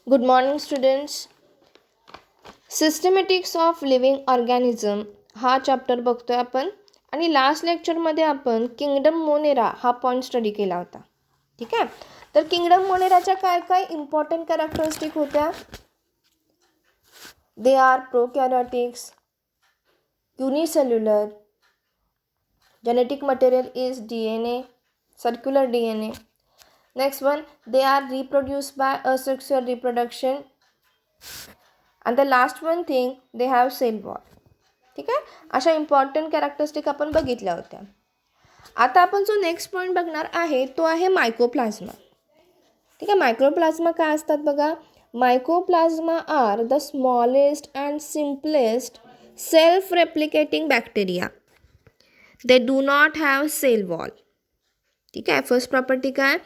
Good morning students. सिस्टमॅटिक्स of living organism हा chapter बघतोय आपण आणि लास्ट लेक्चरमध्ये आपण किंगडम मोनेरा हा पॉईंट स्टडी केला होता. ठीक आहे. तर किंगडम मोनेराच्या काय काय इम्पॉर्टंट कॅरेक्टरिस्टिक होत्या. They are prokaryotics, unicellular, genetic material is DNA, circular DNA. Next one, they are reproduced by asexual reproduction. And the last one thing, they have cell wall. ठीक आहे. अशा इम्पॉर्टंट कॅरेक्टरिस्टिक आपण बघितल्या होत्या. आता आपण जो नेक्स्ट पॉईंट बघणार आहे तो आहे मायकोप्लाझ्मा. ठीक आहे. मायक्रोप्लाझ्मा काय असतात बघा. Mycoplasma are the smallest and simplest self replicating bacteria. They do not have cell wall. ठीक आहे. फर्स्ट प्रॉपर्टी काय,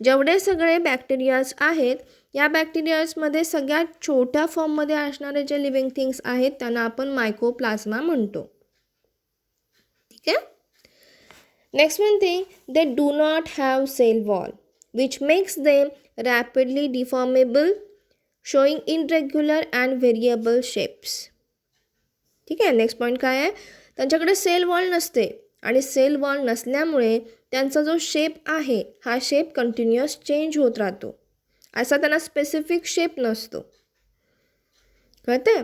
जेवढे सगळे बॅक्टेरियाज आहेत या बॅक्टेरियाजमध्ये सगळ्यात छोट्या फॉर्ममध्ये असणारे जे लिव्हिंग थिंग्स आहेत त्यांना आपण मायकोप्लाझ्मा म्हणतो. ठीक आहे. Next one thing, they do not have cell wall which makes them rapidly deformable, showing irregular and variable shapes. ठीक आहे. नेक्स्ट पॉईंट काय आहे, त्यांच्याकडे सेल वॉल नसते आणि सेल वॉल नसल्यामुळे त्यांचा जो शेप आहे हा शेप कंटिन्युअस चेंज होत राहतो. असा त्यांना स्पेसिफिक शेप नसतो. कळते.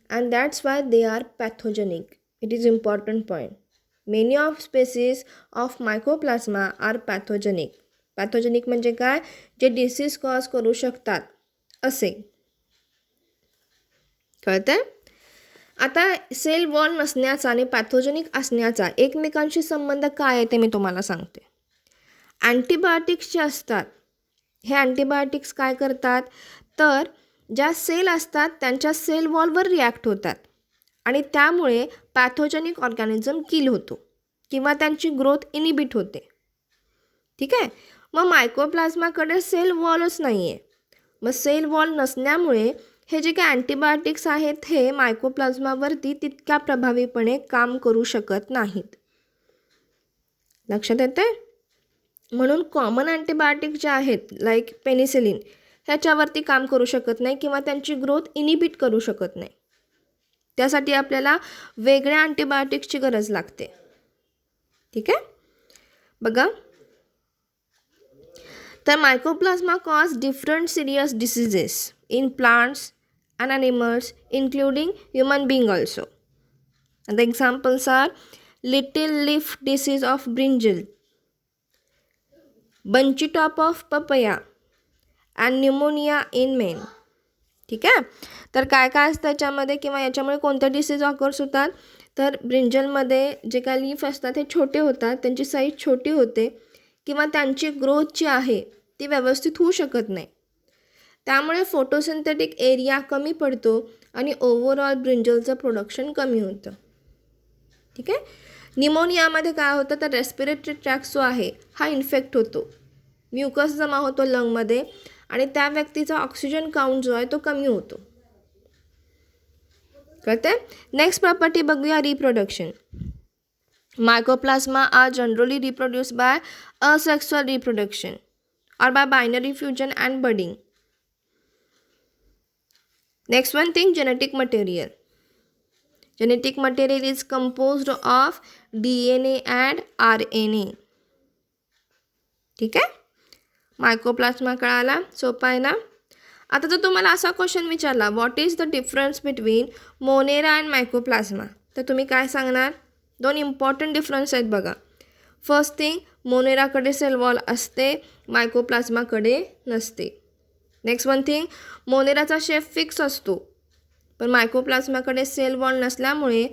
And that's why they are pathogenic. It is important point. Many of species of mycoplasma are pathogenic. Pathogenic म्हणजे काय, जे डिसीज कॉज करू शकतात असे. कळते. आता सेल वॉल नसण्याचा आणि पॅथोजेनिक असण्याचा एकमेकांशी संबंध काय आहे ते मी तुम्हाला सांगते. अँटीबायोटिक्स जे असतात हे अँटीबायोटिक्स काय करतात तर ज्या सेल असतात त्यांच्या सेल वॉलवर रिॲक्ट होतात आणि त्यामुळे पॅथोजेनिक ऑर्गॅनिझम किल होतो किंवा त्यांची ग्रोथ इनिबिट होते. ठीक आहे. मग मायकोप्लाझ्माकडे सेल वॉलच नाही आहे. मग सेल वॉल नसल्यामुळे हे जे काही अँटीबायोटिक्स आहेत हे मायकोप्लाझ्मावरती तितक्या प्रभावीपणे काम करू शकत नाहीत. लक्षात येते. म्हणून कॉमन अँटीबायोटिक जे आहेत लाईक पेनिसिलिन ह्याच्यावरती काम करू शकत नाही किंवा त्यांची ग्रोथ इनिबिट करू शकत नाही. त्यासाठी आपल्याला वेगळ्या अँटीबायोटिक्सची गरज लागते. ठीक आहे. बघा, तर mycoplasma cause different serious diseases in plants and animals including human being also. And the examples are little leaf disease of brinjal, bunchy top of papaya and pneumonia in men. ठीक आहे. तर काय काय असतं त्याच्यामध्ये किंवा याच्यामुळे कोणते डिसीज ऑकर्स होतात तर ब्रिंजलमध्ये जे काय लीफ असतात हे छोटे होतात, त्यांची साईज छोटी होते किंवा त्यांची ग्रोथ जी आहे ती व्यवस्थित होऊ शकत नाही. त्यामुळे फोटोसिंथेटिक एरिया कमी पडतो आणि ओव्हरऑल ब्रिंजलचं प्रोडक्शन कमी होतं. ठीक आहे. निमोनियामध्ये काय होतं तर रेस्पिरेटरी ट्रॅक जो आहे हा इन्फेक्ट होतो, म्युकस जमा होतो लंगमध्ये आणि त्या व्यक्तीचा ऑक्सिजन काउंट जो आहे तो कमी होतो. कळते. नेक्स्ट प्रॉपर्टी बघूया, reproduction. Mycoplasma are generally reproduce by asexual reproduction और by binary fusion and budding. Next one thing, genetic material. Genetic material is composed of DNA and RNA. ठीक आहे. मायकोप्लाझ्मा कळाला, सोपा आहे ना. आता जर तुम्हाला असा क्वेश्चन विचारला what is the difference between monera and mycoplasma तर तुम्ही काय सांगणार. दोन इम्पॉर्टंट डिफरन्स आहेत बघा. फर्स्ट थिंग, मोनेराकडे सेल वॉल असते, मायकोप्लाझ्माकडे नसते. नेक्स्ट वन थिंग, मोनेराचा शेप फिक्स असतो पण मायकोप्लाझ्माकडे सेल वॉल नसल्यामुळे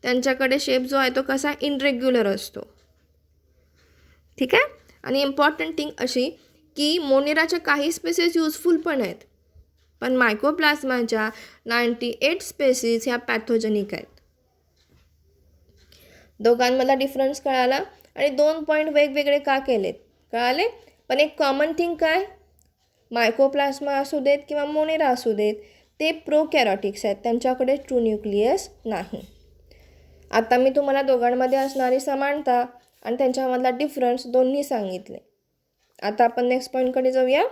त्यांच्याकडे शेप जो आहे तो कसा इनरेग्युलर असतो. ठीक आहे. आणि इम्पॉर्टंट थिंग अशी की मोनेराच्या काही स्पेसीस युजफुल पण आहेत पण मायकोप्लाझ्माच्या 98 स्पेसीस ह्या पॅथोजेनिक आहेत. दोघांमधला डिफरन्स कळाला आणि 2 पॉईंट वेगवेगळे का केलेत कळाले. पण एक कॉमन थिंग काय, मायकोप्लाझ्मा असू देत किंवा मोनेरा असू देत ते प्रोकॅरियोटिक्स आहेत, त्यांच्याकडे ट्रू न्यूक्लियस नाही. आता मी तुम्हाला दोघांमध्ये असणारी समानता आणि त्यांच्यामधला डिफरन्स दोन्ही सांगितले. आता आपण नेक्स्ट पॉईंटकडे जाऊया.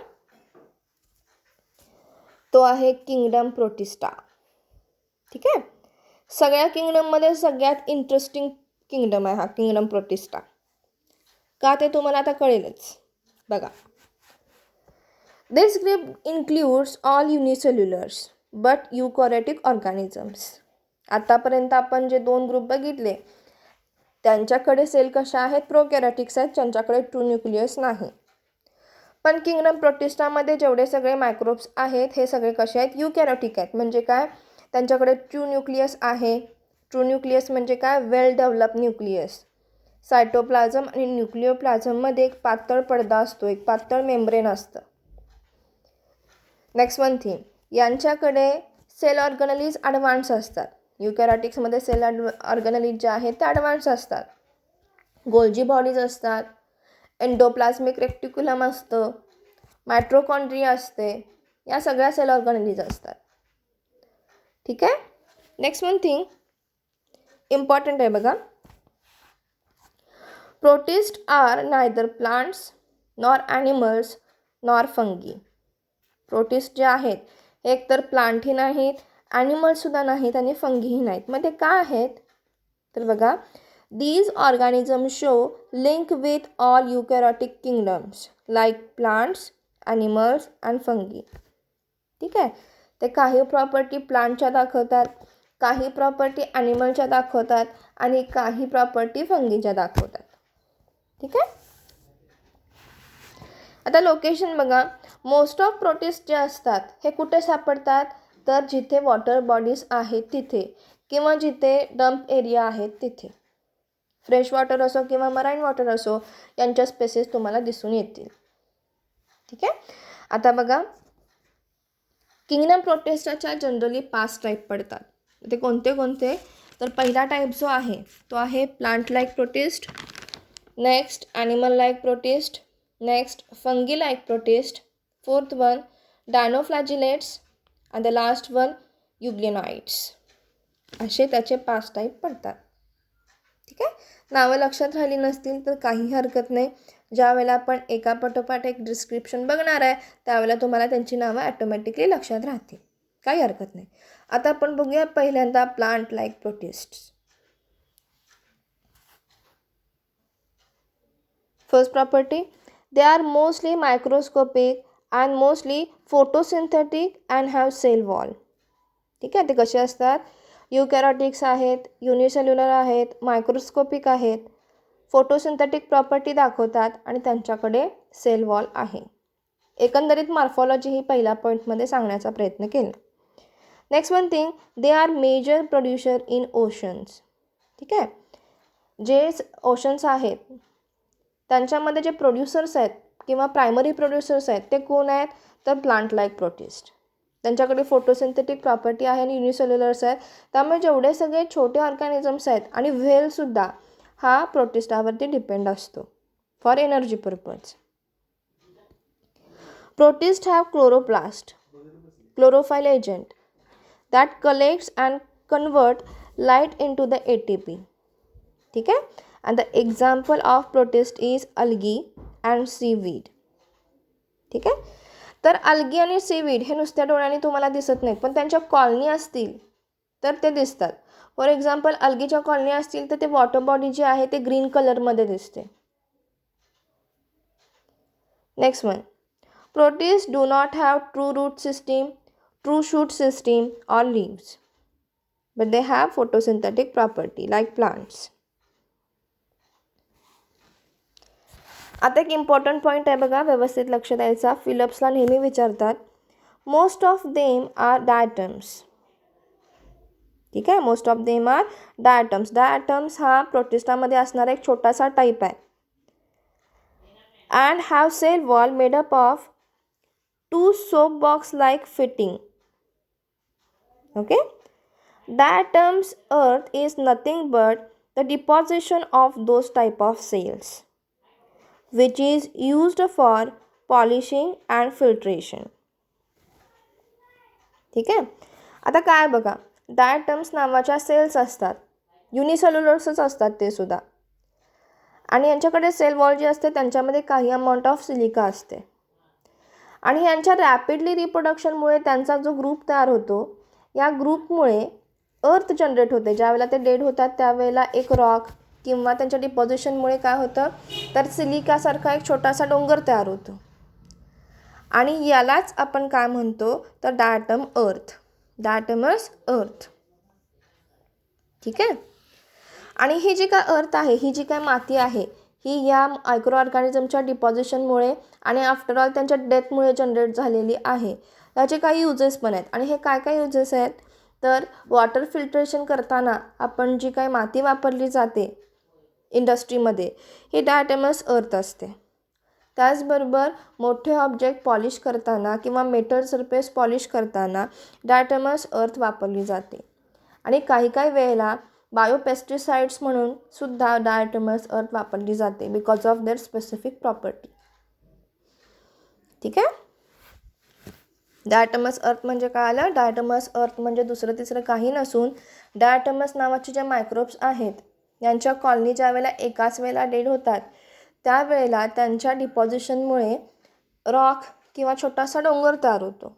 तो आहे किंगडम प्रोटिस्टा. ठीक आहे. सगळ्या किंगडममध्ये सगळ्यात इंटरेस्टिंग किंगडम आहे हा किंगडम प्रोटिस्टा. का ते तुम्हाला आता कळेलच. बघा, दिस ग्रुप इन्क्ल्यूड्स ऑल युनिसेल्युलर्स बट युकॅरियोटिक ऑर्गॅनिझम्स. आतापर्यंत आपण जे 2 ग्रुप बघितले त्यांच्याकडे सेल कशा आहेत, प्रोकॅरियोटिक्स आहेत, ज्यांच्याकडे ट्रू न्यूक्लियस नाही. पण किंगडम प्रोटिस्टामध्ये जेवढे सगळे मायक्रोब्स आहेत हे सगळे कसे आहेत, युकॅरियोटिक आहेत. म्हणजे काय, त्यांच्याकडे ट्रू न्यूक्लियस आहे. ट्रू न्यूक्लियस म्हणजे काय, वेल डेव्हलप न्यूक्लियस. सायटोप्लाझम आणि न्यूक्लिओप्लाझममध्ये एक पातळ पडदा असतो, एक पातळ मेम्ब्रेन असतं. नेक्स्ट वन थिंग, यांच्याकडे सेल ऑर्गनलीज ॲडव्हान्स असतात. युकॅरियोटिक्समध्ये सेल ऑर्गनलीज जे आहेत ते ॲडव्हान्स असतात. गोल्जी बॉडीज असतात, एंडोप्लाझमिक रेक्टिक्युलम असतं, मायट्रोकॉन्ड्रिया असते, या सगळ्या सेल ऑर्गनलीज असतात. ठीक आहे. नेक्स्ट वन थिंग इम्पॉर्टंट आहे बघा, protist are neither plants nor animals nor fungi. Protist जे आहेत हे एकतर प्लांटही नाहीत, ॲनिमल्ससुद्धा नाहीत आणि फंगीही नाहीत. मग ते काय आहेत, तर बघा, these organisms show link with all eukaryotic kingdoms like plants, animals and fungi. ठीक आहे. ते काही प्रॉपर्टी प्लांटच्या दाखवतात, काही प्रॉपर्टी ॲनिमलच्या दाखवतात आणि काही प्रॉपर्टी फंगीच्या दाखवतात. ठीक आहे. आता लोकेशन बघा, मोस्ट ऑफ प्रोटिस्ट जे असतात हे कुठे सापडतात, तर जिथे वॉटर बॉडीज आहेत तिथे किंवा जिथे डम्प एरिया आहेत तिथे. फ्रेश वॉटर असो किंवा मराईन वॉटर असो, यांच्या स्पेसेस तुम्हाला दिसून येतील. ठीक आहे. आता बघा, किंगडम प्रोटिस्टाच्या जनरली 5 टाईप पडतात. ते कोणते कोणते, तर पहिला टाईप जो आहे तो आहे plant like protist, next animal like protist, next fungi like protist, fourth one dinoflagellates and the last one euglenoids. असे त्याचे 5 टाईप पडतात. ठीक आहे. नावं लक्षात राहिली नसतील तर काही हरकत नाही. ज्या वेळेला आपण एका पाठोपाठ एक डिस्क्रिप्शन बघणार आहे त्यावेळेला तुम्हाला त्यांची नावं ॲटोमॅटिकली लक्षात राहतील, काही हरकत नाही. आता आपण बघूया पहिल्यांदा plant like protists. First property, they are mostly microscopic and mostly photosynthetic and have cell wall. ठीक आहे. ते कसे असतात, युकॅरियोटिक्स आहेत, युनिसेल्युलर आहेत, मायक्रोस्कोपिक आहेत, फोटोसिंथेटिक प्रॉपर्टी दाखवतात आणि त्यांच्याकडे सेल वॉल आहे. एकंदरीत मॉर्फॉलॉजी ही पहिल्या पॉईंटमध्ये सांगण्याचा प्रयत्न केला. Next one thing, they are major producer in oceans. ठीक आहे. जे ओशन्स आहेत त्यांच्यामध्ये जे प्रोड्युसर्स आहेत किंवा प्रायमरी प्रोड्युसर्स आहेत ते कोण आहेत, तर प्लांट लाईक प्रोटिस्ट. त्यांच्याकडे फोटोसिंथेटिक प्रॉपर्टी आहे आणि युनिसेल्युलर्स आहेत. त्यामुळे जेवढे सगळे छोटे ऑर्गॅनिझम्स आहेत आणि व्हेलसुद्धा हा प्रोटिस्टावरती डिपेंड असतो for energy purpose. Protist have chloroplast, chlorophyll agent that collects and convert light into the ATP. ठीक आहे. And the example of protist is algae and seaweed. ठीक आहे. तर अल्गी आणि सीवीड हे नुसत्या डोळ्याने तुम्हाला दिसत नाहीत, पण त्यांच्या कॉलनी असतील तर ते दिसतात. फॉर एक्झाम्पल अल्गीच्या कॉलनी असतील तर ते वॉटर बॉडी जे आहे ते ग्रीन कलरमध्ये दिसते. Next one, protist do not have true root system, true shoot system or leaves, but they have photosynthetic property like plants. आता एक इम्पॉर्टंट पॉईंट आहे बघा, व्यवस्थित लक्ष द्यायचा. फिलिप्सला नेहमी विचारतात, most of them are diatoms. ठीक आहे. Most of them are diatoms. Diatoms हा प्रोटिस्टामध्ये असणारा एक छोटासा टाईप आहे. And have cell wall made up of 2 soap box like fitting. Okay. Diatoms earth is nothing but the deposition of those type of cells which is used for polishing and filtration. ठीक आहे. आता काय बघा, diatoms नावाच्या cells असतात, युनिसेल्युलर्सच असतात ते सुद्धा, आणि यांच्याकडे सेल वॉल जी असते त्यांच्यामध्ये काही अमाऊंट ऑफ सिलिका असते आणि यांच्या रॅपिडली रिप्रोडक्शनमुळे त्यांचा जो ग्रुप तयार होतो, या ग्रुपमुळे अर्थ जनरेट होते. ज्यावेळेला ते डेड होतात त्यावेळेला एक रॉक किंवा त्यांच्या डिपॉझिशनमुळे काय होतं, तर सिलिकासारखा एक छोटासा डोंगर तयार होतो आणि यालाच आपण काय म्हणतो, तर डायटम अर्थ, डायटमस अर्थ. ठीक आहे. आणि ही जी काय अर्थ आहे, ही जी काय माती आहे, ही या मायक्रो ऑर्गॅनिझमच्या डिपॉझिशनमुळे आणि आफ्टर ऑल त्यांच्या डेथमुळे जनरेट झालेली आहे. याचे काही युजेस पण आहेत. आणि हे काय काय युजेस आहेत, तर वॉटर फिल्ट्रेशन करताना आपण जी काही माती वापरली जाते इंडस्ट्रीमध्ये, ही डायटमस अर्थ असते. त्याचबरोबर मोठे ऑब्जेक्ट पॉलिश करताना किंवा मेटल सरफेस पॉलिश करताना डायटमस अर्थ वापरली जाते. आणि काही काही वेळेला बायोपेस्टिसाइड्स म्हणून सुद्धा डायटमस अर्थ वापरली जाते because of their specific property. ठीक आहे. डायटमस अर्थ म्हणजे काय आलं, डायटमस अर्थ म्हणजे दुसरं तिसरं काही नसून डायटमस नावाचे जे मायक्रोब्स आहेत, यांच्या कॉलनी ज्या वेळेला एकाच वेळेला डेड होतात त्यावेळेला त्यांच्या डिपॉझिशनमुळे रॉक किंवा छोटासा डोंगर तयार होतो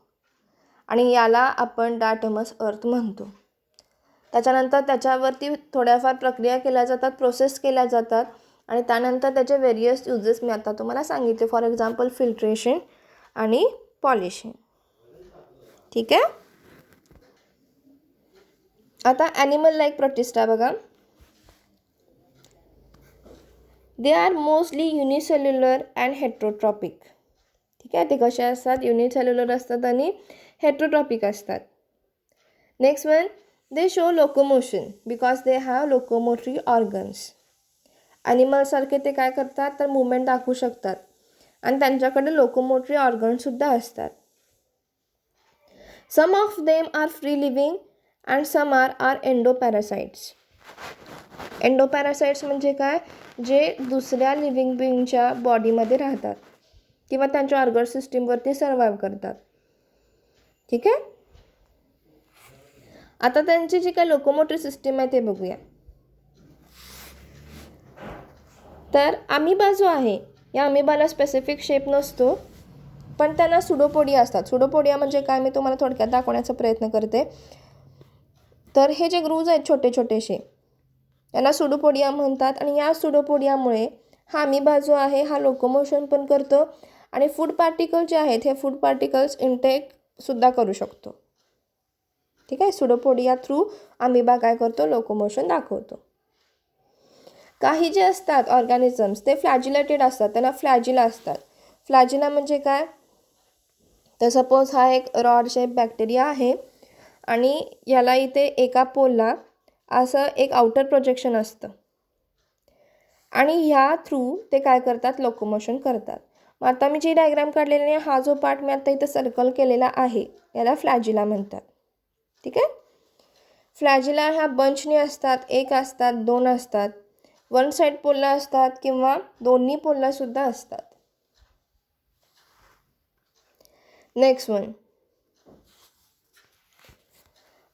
आणि याला आपण डायटमस अर्थ म्हणतो. त्याच्यानंतर त्याच्यावरती थोड्याफार प्रक्रिया केल्या जातात, प्रोसेस केल्या जातात आणि त्यानंतर त्याचे व्हेरियस युजेस मी आता तुम्हाला सांगितले. फॉर एक्झाम्पल फिल्ट्रेशन आणि पॉलिशिंग. ठीक आहे. आता ॲनिमल लाईक प्रोटिस्टा बघा. दे are mostly unicellular and heterotrophic. ठीक आहे. ते कसे असतात, युनिसेल्युलर असतात आणि हेट्रोट्रॉपिक असतात. Next one, they show locomotion because they have locomotory organs. ॲनिमलसारखे ते काय करतात, तर मुवमेंट दाखवू शकतात आणि त्यांच्याकडे लोकोमोटरी ऑर्गन्ससुद्धा असतात. Some of them are free living and some are endoparasites. Endoparasites म्हणजे काय, जे दुसऱ्या लिव्हिंग बिंगच्या बॉडीमध्ये राहतात किंवा त्यांच्या ऑर्गन सिस्टीमवरती सर्वाईव्ह करतात. ठीक आहे. आता त्यांची जी काही लोकोमोटरी सिस्टीम आहे ते बघूया. तर अमिबा जो आहे, या अमिबाला स्पेसिफिक शेप नसतो पण त्यांना सुडोपोडिया असतात. सुडोपोडिया म्हणजे काय, मी तुम्हाला थोडक्यात दाखवण्याचा प्रयत्न करते. तर हे जे ग्रूज आहेत छोटे छोटेसे, यांना सुडोपोडिया म्हणतात. आणि या सुडोपोडियामुळे हा अमिबा जो आहे हा लोकोमोशन पण करतो आणि फूड पार्टिकल जे आहेत हे फूड पार्टिकल्स इंटेकसुद्धा करू शकतो. ठीक आहे. सुडोपोडिया थ्रू अमिबा काय करतो, लोकोमोशन दाखवतो. काही जे असतात ऑर्गॅनिझम्स ते फ्लॅजिलेटेड असतात, त्यांना फ्लॅजिला असतात. फ्लॅजिला म्हणजे काय, तर सपोज हा एक रॉड शेप बॅक्टेरिया आहे आणि याला इथे एका पोलला असं एक आउटर प्रोजेक्शन असतं आणि ह्या थ्रू ते काय करतात, लोकोमोशन करतात. मग आता मी जी डायग्राम काढलेली आहे, हा जो पार्ट मी आता इथं सर्कल केलेला आहे याला फ्लॅजिला म्हणतात. ठीक आहे. फ्लॅजिला ह्या बंचनी असतात, एक असतात, दोन असतात, वन साईड पोलला असतात किंवा दोन्ही पोलला सुद्धा असतात. नेक्स्ट वन,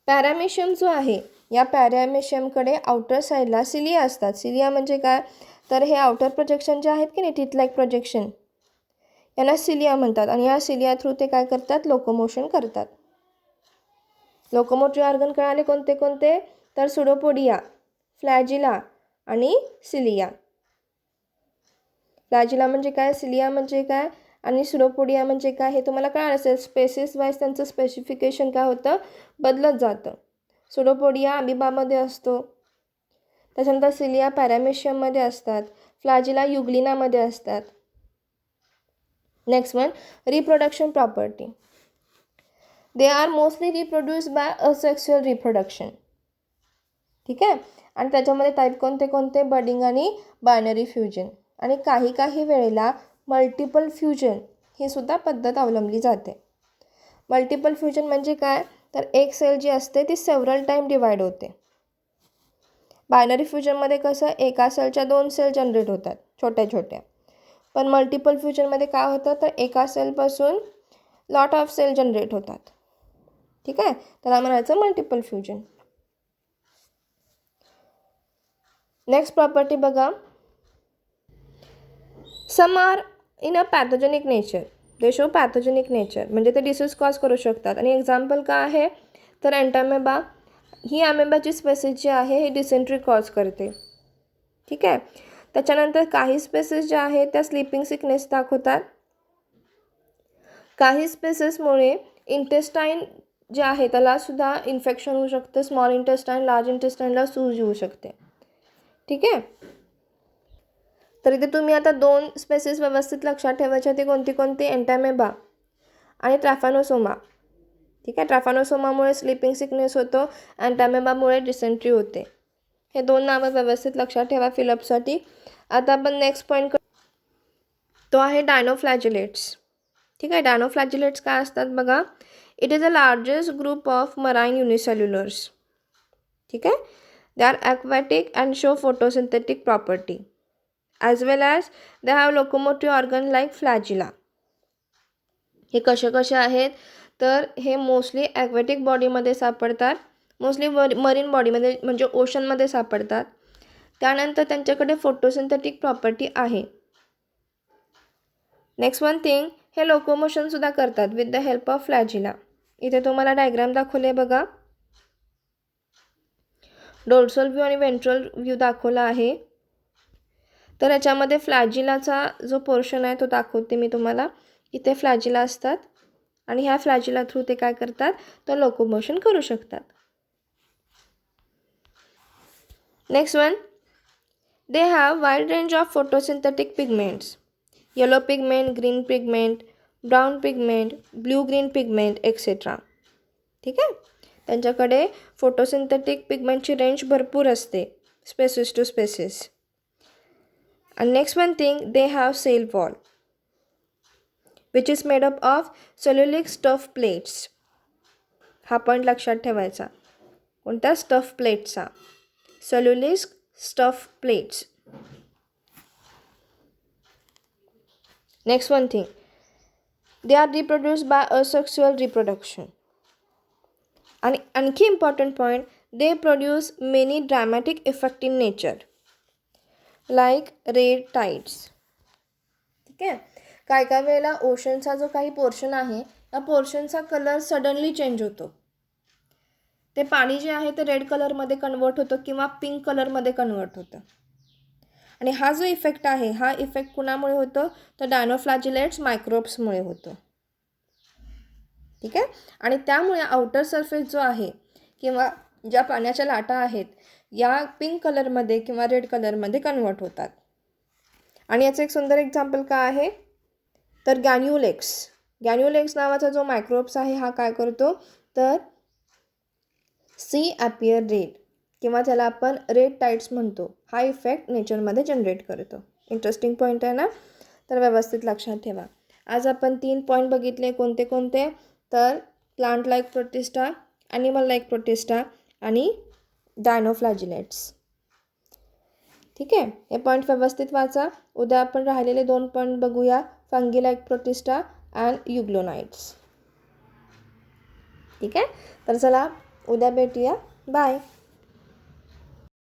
पॅरामेशियम जो आहे, या पॅरामेशियमकडे आउटर साईडला सिलिया असतात. सिलिया म्हणजे काय, तर हे आउटर प्रोजेक्शन जे आहेत की नाही, टीथ लाईक प्रोजेक्शन, यांना सिलिया म्हणतात. आणि या सिलिया थ्रू ते काय करतात, लोकोमोशन करतात. लोकोमोटरी ऑर्गन कळाले कोणते कोणते, तर सुडोपोडिया, फ्लॅजिला आणि सिलिया. फ्लॅजिला म्हणजे काय, सिलिया म्हणजे काय आणि सुडोपोडिया म्हणजे काय हे तुम्हाला कळालं असेल. स्पेसिस वाईज त्यांचं स्पेसिफिकेशन काय होतं, बदलत जातं. सुडोपोडिया अमिबामध्ये असतो, त्याच्यानंतर सिलिया पॅरामेशियममध्ये असतात, फ्लॅजिला युग्लिनामध्ये असतात. Next one, reproduction property. They are mostly reproduce by asexual reproduction. ठीक आहे. आणि त्याच्यामध्ये टाईप कोणते कोणते, बडिंग आणि बायनरी फ्युजन. आणि काही काही वेळेला मल्टिपल फ्युजन ही सुद्धा पद्धत अवलंबली जाते. मल्टिपल फ्युजन म्हणजे काय, तर एक सेल जी असते ती सेव्हरल टाईम डिवाइड होते. बायनरी फ्युजनमध्ये कसं, एका सेलच्या दोन सेल जनरेट होतात छोट्या छोट्या. पण मल्टिपल फ्युजनमध्ये काय होतं, तर एका सेलपासून लॉट ऑफ सेल जनरेट होतात. ठीक आहे. त्याला म्हणायचं मल्टिपल फ्युजन. नेक्स्ट प्रॉपर्टी बघा. Some are in a pathogenic nature. They show pathogenic nature, म्हणजे ते डिसीज कॉज करू शकतात. आणि एक्झाम्पल काय आहे तर एंटामेबा, ही अमेबाची स्पेसिस जी आहे ही डिसेंट्री कॉज करते. ठीक आहे. त्याच्यानंतर काही स्पेसिस ज्या आहेत त्या स्लीपिंग सिकनेस दाखवतात. काही स्पेसिसमुळे इंटेस्टाईन जे आहे त्याला सुद्धा इन्फेक्शन होऊ शकतं. स्मॉल इंटेस्टाईन, लार्ज इंटेस्टाईनला सूज येऊ शकते. ठीक आहे. तर इथे तुम्ही आता 2 स्पेसिस व्यवस्थित लक्षात ठेवायचे, ते कोणती कोणती, एंटामेबा आणि ट्रॅफॅनोसोमा. ठीक आहे. ट्रॅफॅनोसोमामुळे स्लीपिंग सिकनेस होतो, एंटामेबामुळे डिसेंट्री होते. हे 2 नावं व्यवस्थित लक्षात ठेवा फिलअपसाठी. आता आपण नेक्स्ट पॉईंट तो आहे डायनोफ्लॅजिलेट्स. ठीक आहे. डायनोफ्लॅजिलेट्स काय असतात बघा. It is the largest group of marine unicellulars. ठीक आहे. They are aquatic and show photosynthetic property as well as they have locomotive organ like flagella. हे कसे आहेत तर हे मोस्टली ॲक्वॅटिक बॉडीमध्ये सापडतात, मोस्टली मरीन बॉडीमध्ये म्हणजे ओशनमध्ये सापडतात. त्यानंतर त्यांच्याकडे फोटोसिंथेटिक प्रॉपर्टी आहे. नेक्स्ट वन थिंग, हे लोकोमोशनसुद्धा करतात विथ द हेल्प ऑफ फ्लॅजिला. इथे तुम्हाला डायग्राम दाखवले बघा. डोर्सल व्ह्यू आणि वेंट्रल व्ह्यू दाखवला आहे. तर याच्यामध्ये फ्लॅजिलाचा जो पोर्शन आहे तो दाखवते मी तुम्हाला. इथे फ्लॅजिला असतात आणि ह्या फ्लॅजिला थ्रू ते काय करतात तर लोकोमोशन करू शकतात. Next one, they have wide range of photosynthetic pigments. Yellow pigment, green pigment, brown pigment, blue green pigment etcetera. ठीक आहे. त्यांच्याकडे फोटोसिंथेटिक पिगमेंटची रेंज भरपूर असते species to species. And next one thing, they have cell wall which is made up of cellulose stuff plates. हा point लक्षात ठेवायचा. कोणत्या stuff प्लेट्सचा, cellulose stuff plates. Next one thing, they are reproduced by asexual reproduction. आणि आणखी important point, they produce many dramatic effect in nature like red tides. ठीक आहे. काय वेळेला ओशनचा जो काही पोर्शन आहे त्या पोर्शनचा कलर सडनली चेंज होतो. ते पाणी जे आहे ते रेड कलरमध्ये कन्वर्ट होतं किंवा पिंक कलरमध्ये कन्वर्ट होतं. आणि हा जो इफेक्ट आहे हा इफेक्ट कुणामुळे होतो तर डायनोफ्लॅजिलेट्स मायक्रोब्समुळे होतो. ठीक आहे. आणि त्यामुळे आउटर सरफेस जो आहे किंवा ज्या पाण्याच्या लाटा आहेत या पिंक कलरमध्ये किंवा रेड कलरमध्ये कन्वर्ट होतात. आणि याचं एक सुंदर एक्झाम्पल काय आहे तर गॅन्युलेक्स. गॅन्युलेक्स नावाचा जो मायक्रोब्स आहे हा काय करतो तर सी ॲपियर रेड किंवा त्याला आपण रेड टाइड्स म्हणतो. हा इफेक्ट नेचरमध्ये जनरेट करतो. इंटरेस्टिंग पॉईंट आहे ना, तर व्यवस्थित लक्षात ठेवा. आज आपण 3 पॉईंट बघितले. कोणते कोणते तर plant like protista, animal like protista आणि डायनोफ्लॅजिलेट्स. ठीक आहे. हे पॉईंट व्यवस्थित वाचा. उद्या आपण राहिलेले 2 पॉईंट बघूया, फंगी लाईक प्रोटिस्टा अँड युग्लोनाइट्स. ठीक आहे. तर चला उद्या भेटूया. बाय.